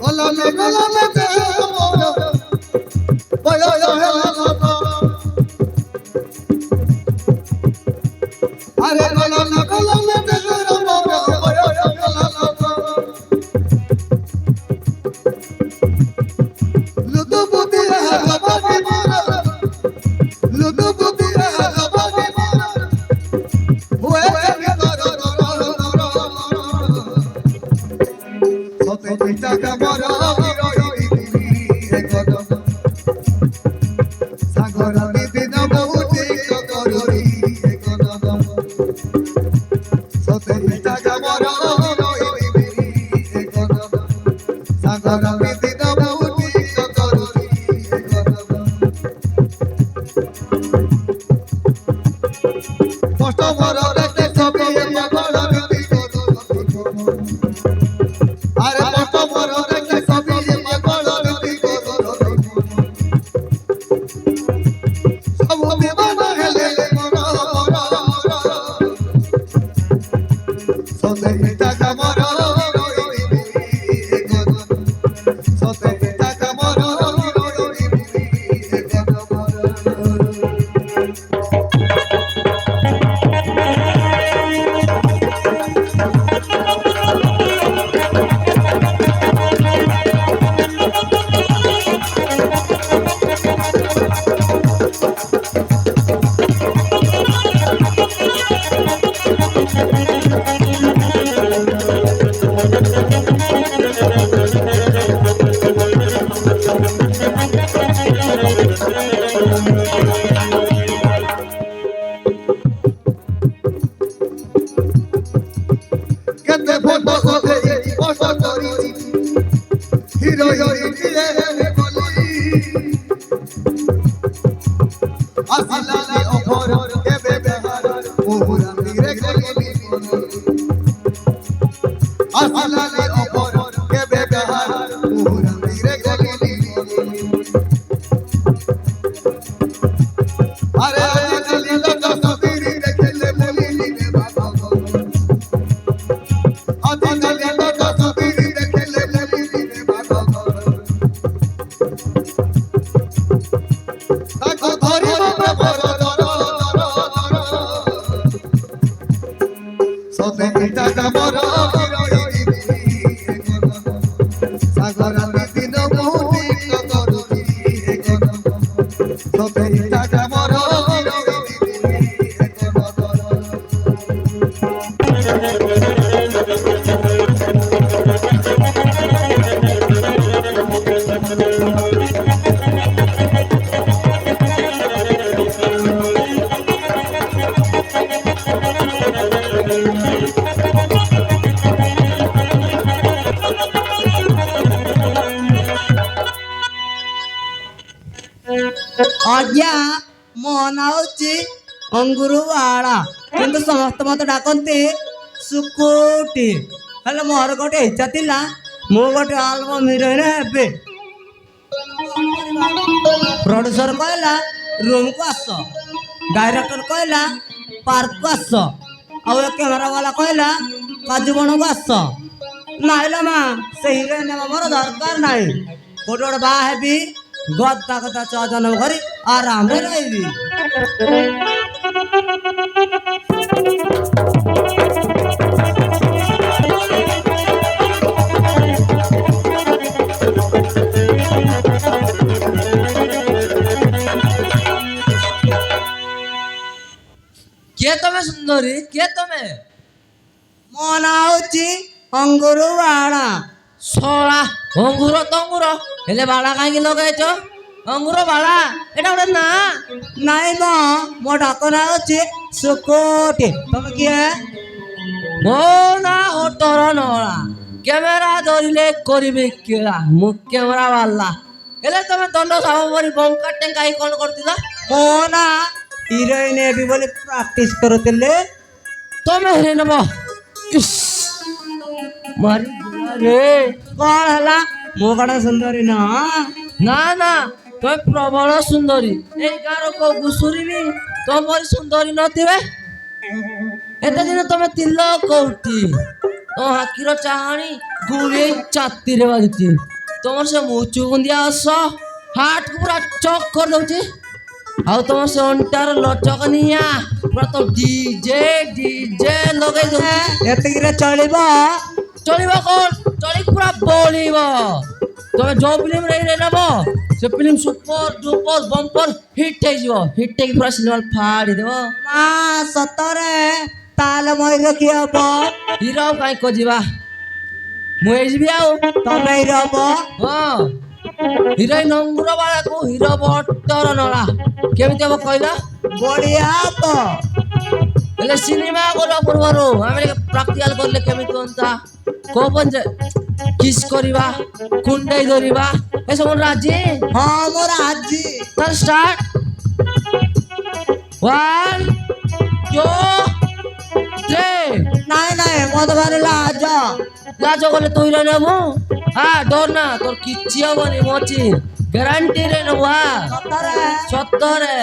গলালে গলালে বলো আরে গলালে গলালে লুদু বুদি গবাদি মারা লুদু বুদি গবাদি মারা ওয়ে সতে টাকা মারা সাগর দিন বহুতি করি সতে টাকা মারা সাগর দিন বহুতি কষ্ট মর রেতে সবে মগল বিধি আরে কষ্ট মর রেতে সবে মগল বিধি সব বিমান হেলে মর সতে টাকা মর সতে টাকা মর কেতে ফটো সতে কষ্ট করিছি হিরো হিরোইনে বলি আসিলালে অফর কেবে বেহার ওহুরা তীরে গলি আসিলালে অফর কেবে বেহার ওহুরা তীরে গলি আরে গলি লতা সতিরি দেখলে বলি রে বাবা আদি গলি লতা সতিরি দেখলে বলি রে বাবা তাকো ধরিব প্রভর সতে টাকা মর সাগর দিন বহুতি করি সতে টাকা মর ଆଜ୍ଞା ମୋ ନାଁ ହେଉଛି ଅଙ୍ଗୁରୁ ବାଳା କିନ୍ତୁ ସମସ୍ତେ ମୋତେ ଡାକନ୍ତି ସୁକୁଟି। ହେଲେ ମୋର ଗୋଟେ ଇଚ୍ଛା ଥିଲା ମୁଁ ଗୋଟେ ଆଲବମ୍ ହିରୋଇନ୍ ହେବି। ପ୍ରଡ୍ୟୁସର କହିଲା ରୁମ୍କୁ ଆସ, ଡାଇରେକ୍ଟର କହିଲା ପାର୍କକୁ ଆସ, ଆଉ ଏ କ୍ୟାମେରା ବାଲା କହିଲା କାଜୁବଣକୁ ଆସ। ନାଇଁଲୋ ମା, ସେ ହିରୋଇନ୍ ହେବା ମୋର ଦରକାର ନାହିଁ। ଗୋଟେ ଗୋଟେ ବାହା ହେବି, ଗଦା ଗଦା ଛୁଆ ଜନ୍ମ କରି ଆରାମରେ ରହିବି। କିଏ ତମେ ସୁନ୍ଦରୀ? କିଏ ତମେ? ମୋ ନାଁ ହେଉଛି ଅଙ୍ଗୁରୁ ବାଳା। ଶଳା ଅଙ୍ଗୁର ତଙ୍ଗୁର ହେଲେ ବାଳା କାହିଁକି ଲଗେଇଛ? ଅଙ୍ଗୁର ବାଳା ଏଟା ଗୋଟେ ନାଁ? ନାଇଁ ମ, ମୋ ଡାକ ନାଁ ହେଉଛି ସୁକୁଟି। ତମେ କିଏ? ମୋ ନାଁ ହଟର ନଳା। କ୍ୟାମେରା ଧରିଲେ କରିବି କିଳା, ମୁଁ କ୍ୟାମେରା ବାଲା। ହେଲେ ତମେ ଦଣ୍ଡ ସାବ ପରି ବଙ୍କା ଟେଙ୍କା ହେଇ କ'ଣ କରୁଥିଲ? ମୋ ନାଁ ହିରୋଇନ୍ ହେବି ବୋଲି ପ୍ରାକ୍ଟିସ୍ କରୁଥିଲେ। ତମେ ହେଲେ ନେବ ମାରି ରେ। କ'ଣ ହେଲା? ମୁଁ କ'ଣ ସୁନ୍ଦରୀ ନା? ନା ନା, ତମେ ପ୍ରବଳ ସୁନ୍ଦରୀ। ଏଇ ଗାଁର କୋଉ ଘୁଷୁରୀ ବି ତମ ପରି ସୁନ୍ଦରୀ ନଥିବେ। ଏତେ ଦିନ ତମେ ଥିଲ କୋଉଠି? ତମ ଆଖିର ଚାହାଣୀ গুড়িয়ে চাতিরে বাজুଛି তোমার সে মুচু গুন্দিଆ ଆସ ହାର୍ଟକୁ ପୁରା ଚକ୍ କରିଦେଉଛି ଆଉ ତମର ସେ ଅଣ୍ଟାର ଲଚକନିଆ ପୁରା ତ ଡିଜେ ଲଗେଇ ଦଉଛି ଏତିକିରେ ଚଳିବ? ଚଳିବ କଣ ଚଳିକି ପୁରା ବଳିବ ତମେ ଯୋଉ ଫିଲ୍ମରେ ନେବ ସେ film super duper bumper hit ହେଇଯିବ ହିଟ୍ ହେଇକି ପୁରା ସିନେମା ଫାଡ଼ିଦେବ ମା ସତରେ? ତାହେଲେ ମୋ ହିରୋ କିଏ ହବ? ହିରୋ କାହିଁ ଖୋଜିବା ମୁଁ ହେଇଯିବି ଆଉ ତମେ ହିରୋ ହବ? ହଁ ହିରୋଇନ ଅଙ୍ଗୁର ବାଳାକୁ ହିରୋ ବଟର ନଳା କେମିତି ହବ କହିଲ ବଢିଆ ହବ। ହେଲେ ସିନେମା କରିବା ପୂର୍ବରୁ ଆମେ ପ୍ରାକ୍ଟିକାଲ କରିଲେ କେମିତି ହୁଅନ୍ତା କୋଉ ପଞ୍ଚେ କିସ୍ କରିବା କୁଣ୍ଡେଇ ଧରିବା ଏସବୁ ରାଜି ହଁ ମୋର ଆଜି ତାର ଷ୍ଟାର୍ଟ 1 2 3 ନାଇଁ ନାଇଁ ମତେ ଭାରି ଲାଜ। ଲାଜ କଲେ ତୁ ହିରୋ ନେବୁ ଡର ନା তোর কিচ্ছি হবনি মচি গ্যারান্টি রে নেবু ସତରେ? সত্তরে